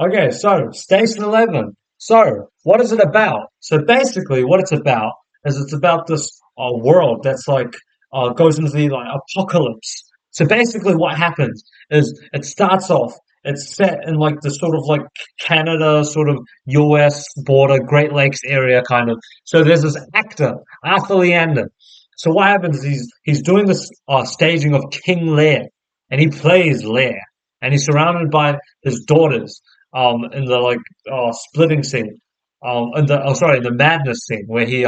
Okay, so Station 11. So, what is it about? So, basically, what it's about is it's about this world that's like goes into the like apocalypse. So, basically, what happens is it starts off. It's set in like the sort of like Canada, sort of US border, Great Lakes area kind of. So, there's this actor, Arthur Leander. So, what happens is he's doing this staging of King Lear, and he plays Lear, and he's surrounded by his daughters in the like splitting scene in the in the madness scene where he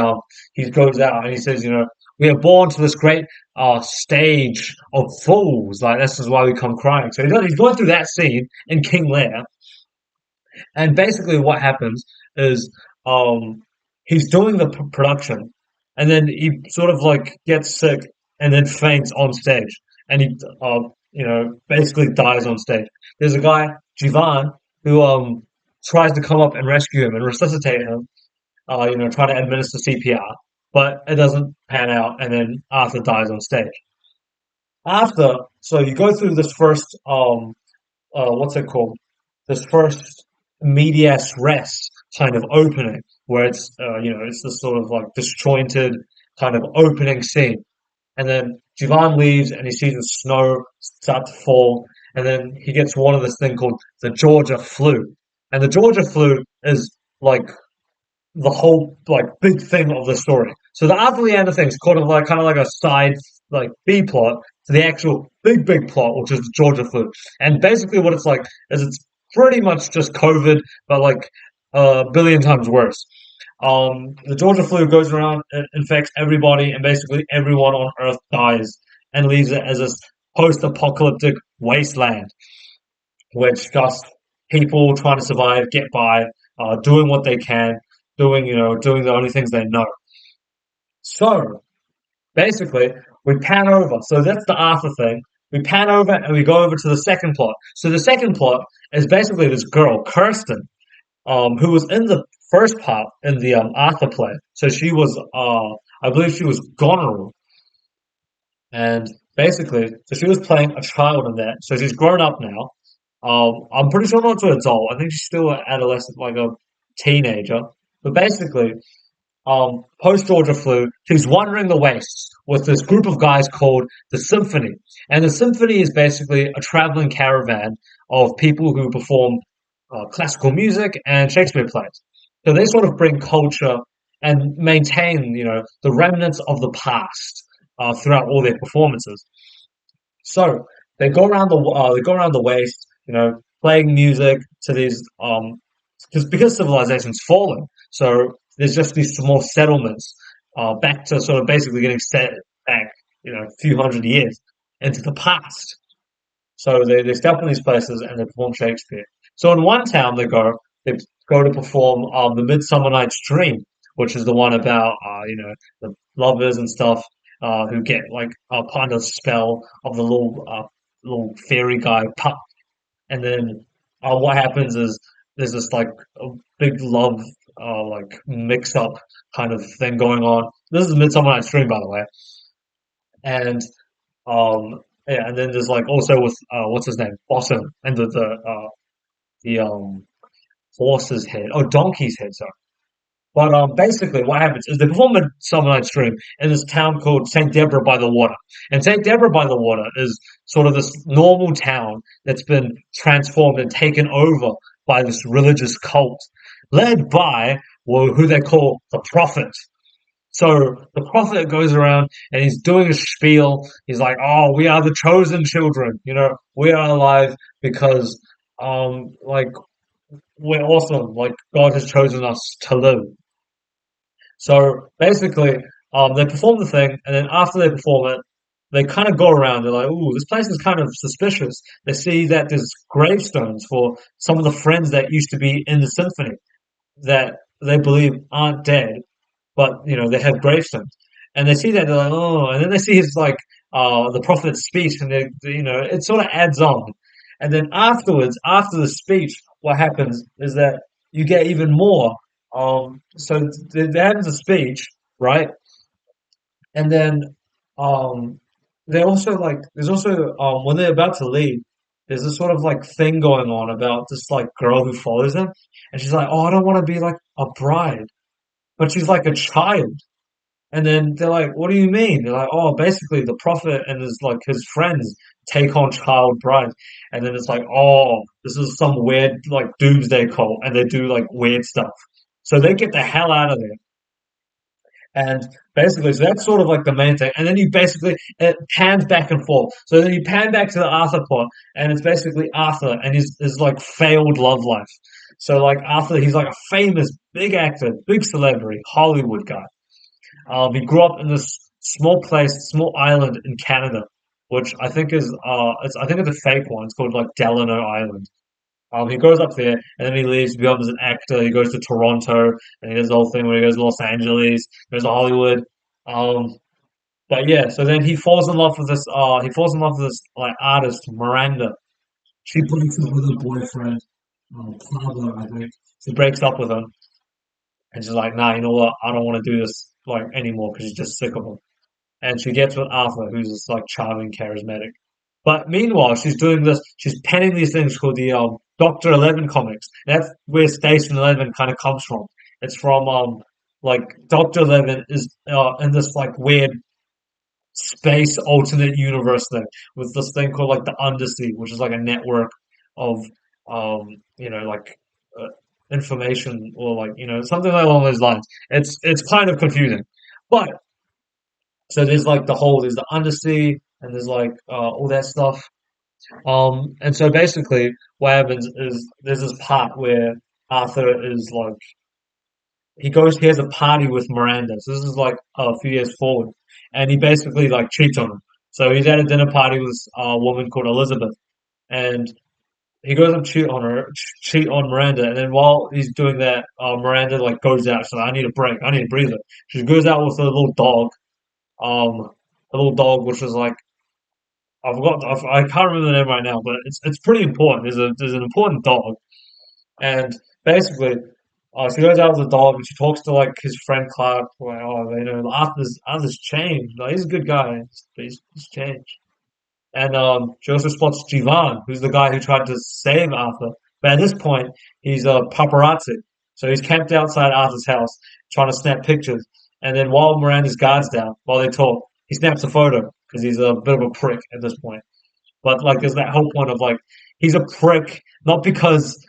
goes out and he says, you know, we are born to this great stage of fools, like this is why we come crying. So he's going through that scene in King Lear, and basically what happens is um he's doing the production, and then he sort of like gets sick and then faints on stage, and he you know, basically dies on stage. There's a guy, Jivan, who tries to come up and rescue him and resuscitate him, you know, try to administer CPR, but it doesn't pan out, and then Arthur dies on stage. After, so you go through this first what's it called? This first medias res kind of opening, where it's you know, it's this sort of like disjointed kind of opening scene, and then Jivan leaves and he sees the snow start to fall, and then he gets one of this thing called the Georgia flu, and the Georgia flu is like the whole like big thing of the story. So the Arthur Leander thing is kind of like a side like B plot to the actual big plot, which is the Georgia flu. And basically, what it's like is it's pretty much just COVID, but like a billion times worse. The Georgia flu goes around, it infects everybody, and basically everyone on Earth dies and leaves it as a post-apocalyptic wasteland, which just people trying to survive, get by, doing what they can, doing you know, doing the only things they know. So basically, we pan over. So that's the Arthur thing. We pan over and we go over to the second plot. So the second plot is basically this girl, Kirsten, who was in the first part in the Arthur play. So she was, I believe she was Goneril, and basically, so she was playing a child in that. So she's grown up now. I'm pretty sure not to adult. I think she's still an adolescent, like a teenager. But basically, post Georgia flu, he's wandering the wastes with this group of guys called the Symphony. And the Symphony is basically a traveling caravan of people who perform classical music and Shakespeare plays. So they sort of bring culture and maintain, you know, the remnants of the past throughout all their performances. So they go around the waste, you know, playing music to these just because civilization's fallen. So there's just these small settlements back to sort of basically getting set back, you know, a few hundred years into the past. So they step in these places and they perform Shakespeare. So in one town they go to perform the Midsummer Night's Dream, which is the one about you know, the lovers and stuff who get like under the spell of the little fairy guy Puck, and then what happens is there's this like a big love like mix up kind of thing going on. This is Midsummer Night's Dream, by the way, and yeah, and then there's like also with what's his name, Bottom, and the horse's head, oh, donkey's head, sorry. But basically, what happens is they perform a Summer Night's Dream in this town called Saint Deborah by the Water, and Saint Deborah by the Water is sort of this normal town that's been transformed and taken over by this religious cult, led by well, who they call the Prophet. So the prophet goes around and he's doing a spiel. He's like, "Oh, we are the chosen children. You know, we are alive because, like we're awesome. Like God has chosen us to live." So basically, they perform the thing, and then after they perform it, they kind of go around. They're like, "Ooh, this place is kind of suspicious." They see that there's gravestones for some of the friends that used to be in the symphony that they believe aren't dead, but you know they have gravestones, and they see that they're like, oh, and then they see his like the prophet's speech, and they you know, it sort of adds on, and then afterwards, after the speech, what happens is that you get even more. So there happens a speech, right, and then um, they also like there's also when they're about to leave. there's this sort of like thing going on about this like girl who follows him, and she's like, "Oh, I don't want to be like a bride," but she's like a child. And then they're like, "What do you mean?" They're like, "Oh, basically the prophet and his friends take on child brides." And then it's like, "Oh, this is some weird like doomsday cult," and they do like weird stuff. So they get the hell out of there. And basically, so that's sort of like the main thing. And then you basically it pans back and forth. So then you pan back to the Arthur plot, and it's basically Arthur and his like failed love life. So like Arthur, he's like a famous big actor, big celebrity, Hollywood guy. He grew up in this small place, small island in Canada, which I think is I think it's a fake one. It's called like Delano Island. He goes up there and then he leaves, becomes an actor. He goes to Toronto and he does the whole thing where he goes to Los Angeles, goes to Hollywood. Um, but yeah, so then he falls in love with this. He falls in love with this like artist, Miranda. She breaks up with her boyfriend, Pablo, I think. She breaks up with him, and she's like, "Nah, you know what? I don't want to do this like anymore," because she's just sick of him. And she gets with Arthur, who's this like charming, charismatic. But meanwhile, she's doing this. She's penning these things called the Doctor 11 comics. That's where Station 11 kind of comes from. It's from like Doctor 11 is in this like weird space alternate universe thing with this thing called like the Undersea, which is like a network of like uh, information or like something along those lines. It's kind of confusing, but so there's the undersea and there's like all that stuff. And so basically what happens is there's this part where Arthur is like he has a party with Miranda. So this is like a few years forward. And he basically like cheats on her. So he's at a dinner party with a woman called Elizabeth and he goes and cheat on Miranda, and then while he's doing that, Miranda like goes out. She's like, "I need a break. I need a breather." She goes out with um, a little dog, which was like I can't remember the name right now, but it's pretty important. There's an important dog, and basically, she goes out with the dog and she talks to like his friend Clark. Like, oh, Arthur's changed. Like, he's a good guy, but he's changed. And she also spots Jivan, who's the guy who tried to save Arthur. But at this point, he's a paparazzi, so he's camped outside Arthur's house trying to snap pictures. And then while Miranda's guards down, while they talk, he snaps a photo because he's a bit of a prick at this point. But like, there's that whole point of like, he's a prick not because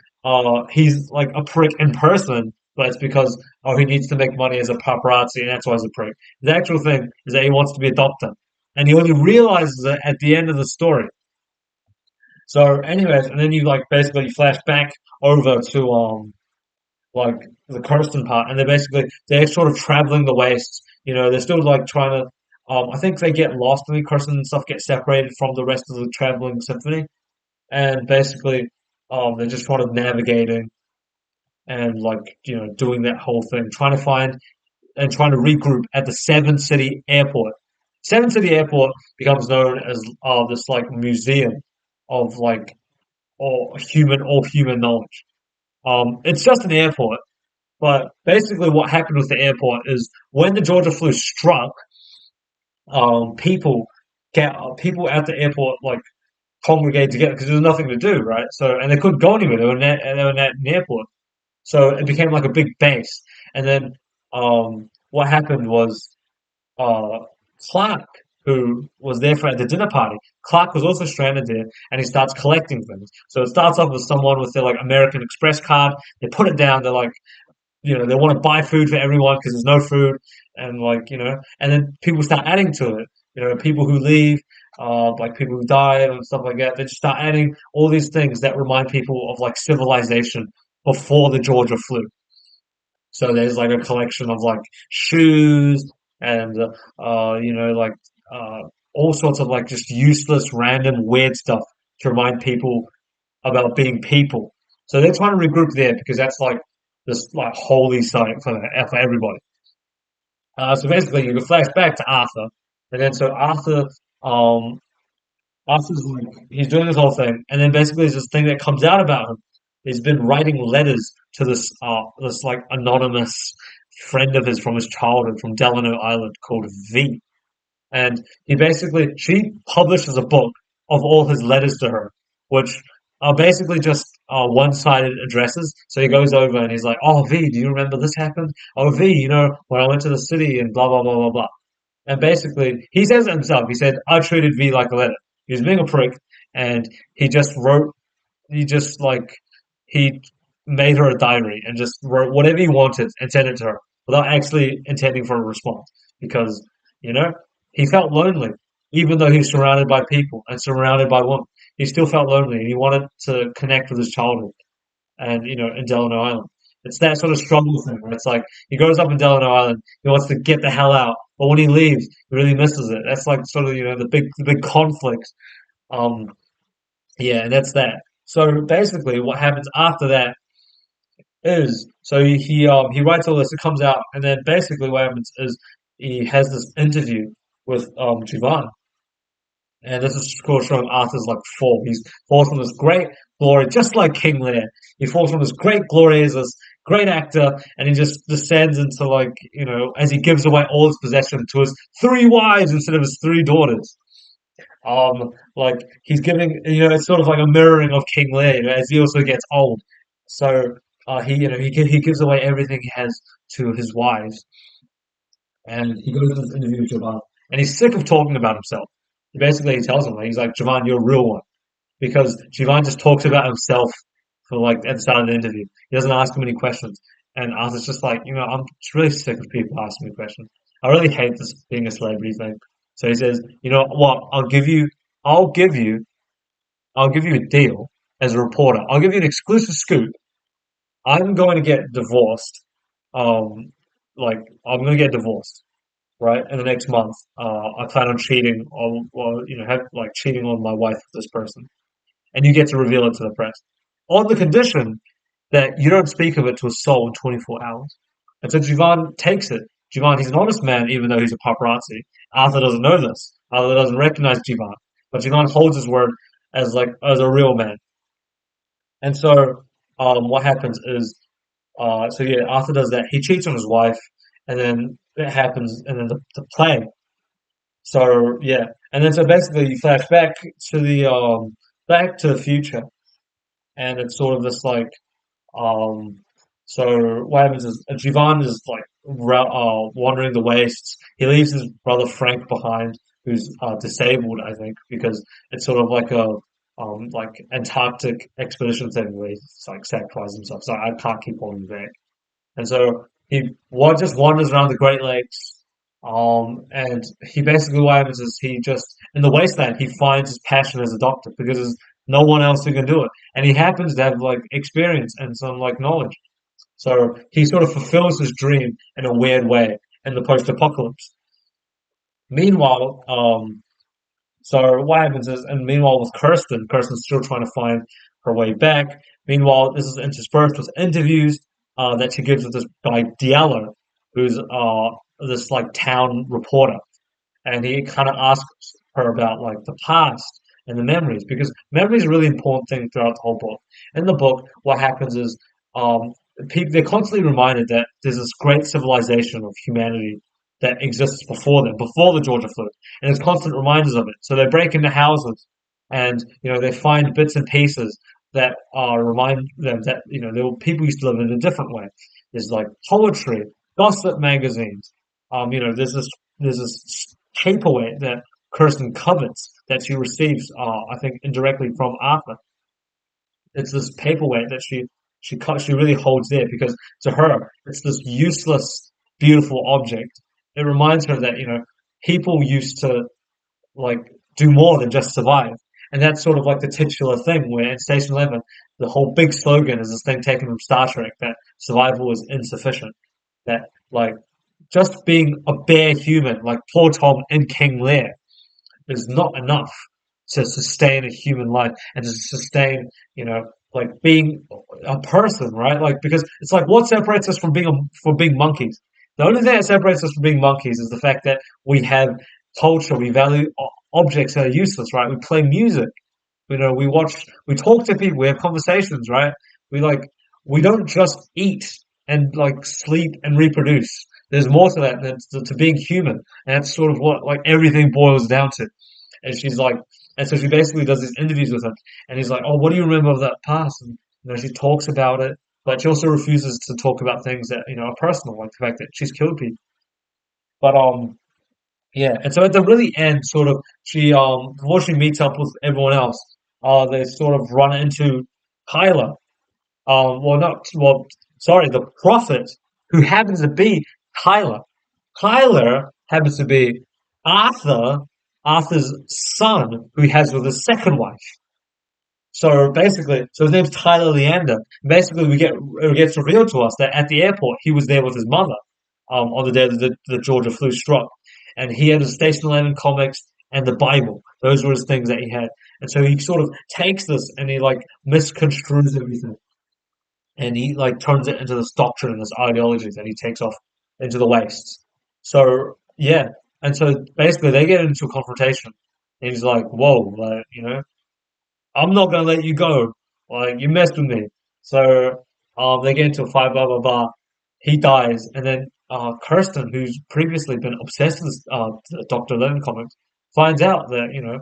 he's like a prick in person, but it's because he needs to make money as a paparazzi, and that's why he's a prick. The actual thing is that he wants to be a doctor, and he only realizes it at the end of the story. So, anyways, and then you like basically flash back over to like the Kirsten part, and they're sort of traveling the wastes. They're still like trying to. I think they get lost in the Kirsten and stuff get separated from the rest of the traveling symphony, and basically, they're just sort of navigating and like doing that whole thing, trying to find and trying to regroup at the Seven City Airport. Seven City Airport becomes known as this like museum of like all human knowledge. It's just an airport, but basically what happened with the airport is when the Georgia flu struck, people people at the airport like congregate together because there was nothing to do, right? So and they couldn't go anywhere. They were at an airport, so it became like a big base. And then what happened was uh, Clark, who was there for the dinner party, Clark was also stranded there, and he starts collecting things. So it starts off with someone with their like American Express card. They put it down. They're like, they want to buy food for everyone because there's no food, and like and then people start adding to it. People who leave, like people who die and stuff like that. They just start adding all these things that remind people of like civilization before the Georgia flu. So there's like a collection of like shoes and like uh, all sorts of like just useless, random, weird stuff to remind people about being people. So they're trying to regroup there because that's like this like holy site for everybody. So basically, you can flash back to Arthur, and then so um, Arthur's like he's doing this whole thing, and then basically there's this thing that comes out about him. He's been writing letters to this like anonymous friend of his from his childhood from Delano Island called V, and she publishes a book of all his letters to her, which are basically just one-sided addresses. So he goes over and he's like, "Oh V, do you remember this happened? Oh V, when I went to the city and blah blah blah blah blah." And basically, he says it himself. He said, "I treated V like a letter." He was being a prick, and he just wrote. He just like he made her a diary and just wrote whatever he wanted and sent it to her without actually intending for a response because you know he felt lonely even though he was surrounded by people and surrounded by women. He still felt lonely and he wanted to connect with his childhood and in Delano Island. It's that sort of struggle thing where it's like he grows up in Delano Island, he wants to get the hell out, but when he leaves, he really misses it. That's like sort of the big conflict. Um, yeah, and that's that. So basically, what happens after that is he writes all this, it comes out, and then basically what happens is he has this interview with Jivan, and this is of course showing Arthur's like fall. He's falls from this great glory, just like King Lear. He falls from this great glory as this great actor, and he just descends into like as he gives away all his possession to his three wives instead of his three daughters. Like he's giving, it's sort of like a mirroring of King Lear, as he also gets old. So he gives away everything he has to his wives, and he goes to this interview with Javan, and he's sick of talking about himself. He tells him, like, he's like, Javan, you're a real one, because Javan just talks about himself for like at the start of the interview. He doesn't ask him any questions, and Arthur's just like, I'm just really sick of people asking me questions. I really hate this being a celebrity thing. So he says, you know what? I'll give you, I'll give you a deal as a reporter. I'll give you an exclusive scoop. I'm going to get divorced. Um, like I'm going to get divorced, right? In the next month. I plan on cheating on, or have like cheating on my wife with this person, and you get to reveal it to the press, on the condition that you don't speak of it to a soul in 24 hours. And so Jivan takes it. Jivan, he's an honest man, even though he's a paparazzi. Arthur doesn't know this. Arthur doesn't recognize Jivan, but Jivan holds his word as a real man. And so, what happens is, so yeah, Arthur does that. He cheats on his wife, and then it happens, and then the play. So yeah, and then so basically you flash back to the future, and it's sort of this like um, so what happens is Jivan is like wandering the wastes. He leaves his brother Frank behind, who's disabled, I think, because it's sort of like a like Antarctic expedition thing where he's like sacrificed himself. So I can't keep holding back. And so just wanders around the Great Lakes. And he basically what happens is he just in the wasteland he finds his passion as a doctor because there's no one else who can do it, and he happens to have like experience and some like knowledge. So he sort of fulfills his dream in a weird way in the post-apocalypse. Meanwhile, so what happens is, and meanwhile with Kirsten's still trying to find her way back. Meanwhile, this is interspersed with interviews that she gives with this guy Diallo, who's this like town reporter, and he kind of asks her about like the past and the memories because memory is a really important thing throughout the whole book. In the book, what happens is people they're constantly reminded that there's this great civilization of humanity that exists before them, before the Georgia flood, and there's constant reminders of it. So they break into houses, and they find bits and pieces that remind them that there were people used to live in a different way. There's like poetry, gossip magazines. There's this paperweight that Kirsten covets that she receives, I think, indirectly from Arthur. It's this paperweight that she really holds there because to her it's this useless, beautiful object. It reminds her that people used to like do more than just survive, and that's sort of like the titular thing where in Station 11 the whole big slogan is this thing taken from Star Trek that survival is insufficient. That like just being a bare human, like poor Tom in King Lear, is not enough to sustain a human life and to sustain, like being a person, right? Like because it's like what separates us from being monkeys. The only thing that separates us from being monkeys is the fact that we have culture, we value objects that are useless, right? We play music, we watch, we talk to people, we have conversations, right? We like, we don't just eat and like sleep and reproduce. There's more to that than to being human, and that's sort of what like everything boils down to. And she's like, And so she basically does these interviews with him, and he's like, "Oh, what do you remember of that past?" And she talks about it, but she also refuses to talk about things that are personal, like the fact that she's killed people. But yeah, and so at the really end, sort of, she before she meets up with everyone else, they sort of run into Tyler. Well, not well, sorry, the prophet who happens to be Tyler. Tyler happens to be Arthur, Arthur's son, who he has with his second wife. So basically, so his name's Tyler Leander. Basically, it gets revealed to us that at the airport he was there with his mother, on the day that the Georgia flu struck, and he had his Station 11 comics and the Bible. Those were his things that he had, and so he sort of takes this and he like misconstrues everything, and he like turns it into this doctrine and this ideology that he takes off into the wastes. So yeah, and so basically they get into a confrontation, and he's like, "Whoa, like I'm not gonna let you go. Like you messed with me." So they get into a fight, blah blah blah. He dies, and then Kirsten, who's previously been obsessed with Doctor Lennon comics, finds out that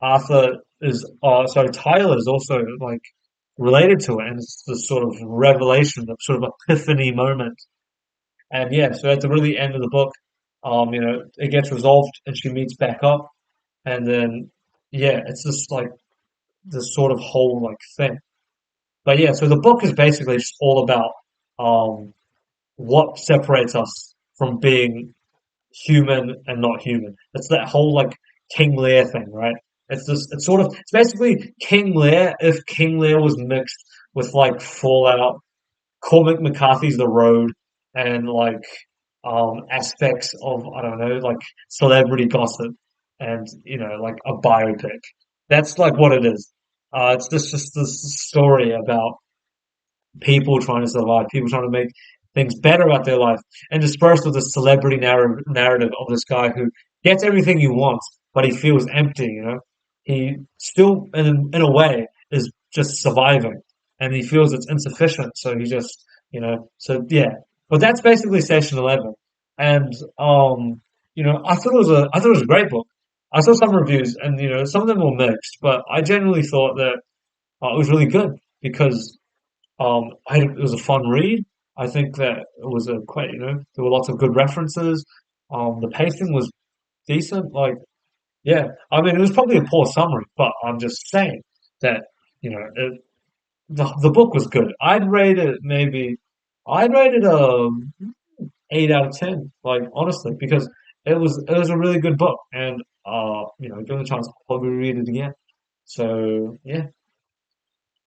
Arthur is sorry, Tyler is also like related to it, and it's this sort of revelation, the sort of epiphany moment. And yeah, so at the really end of the book, it gets resolved, and she meets back up, and then yeah, it's this like this sort of whole like thing. But yeah, so the book is basically just all about um, what separates us from being human and not human. It's that whole like King Lear thing, right? It's basically King Lear if King Lear was mixed with like Fallout, Cormac McCarthy's The Road, and like aspects of I don't know, like celebrity gossip and like a biopic. That's like what it is. It's just this story about people trying to survive, people trying to make things better about their life, and dispersed with this celebrity narrative of this guy who gets everything he wants, but he feels empty. He still, in a way, is just surviving, and he feels it's insufficient. So he just, so yeah. But that's basically Station 11, and I thought it was a great book. I saw some reviews, and some of them were mixed, but I genuinely thought that it was really good because it was a fun read. I think that it was a quite, there were lots of good references. The pacing was decent. Like, yeah, I mean, it was probably a poor summary, but I'm just saying that, the book was good. I'd rate it a 8 out of 10. Like, honestly, because it was a really good book, and given the chance, I'll probably read it again. So yeah.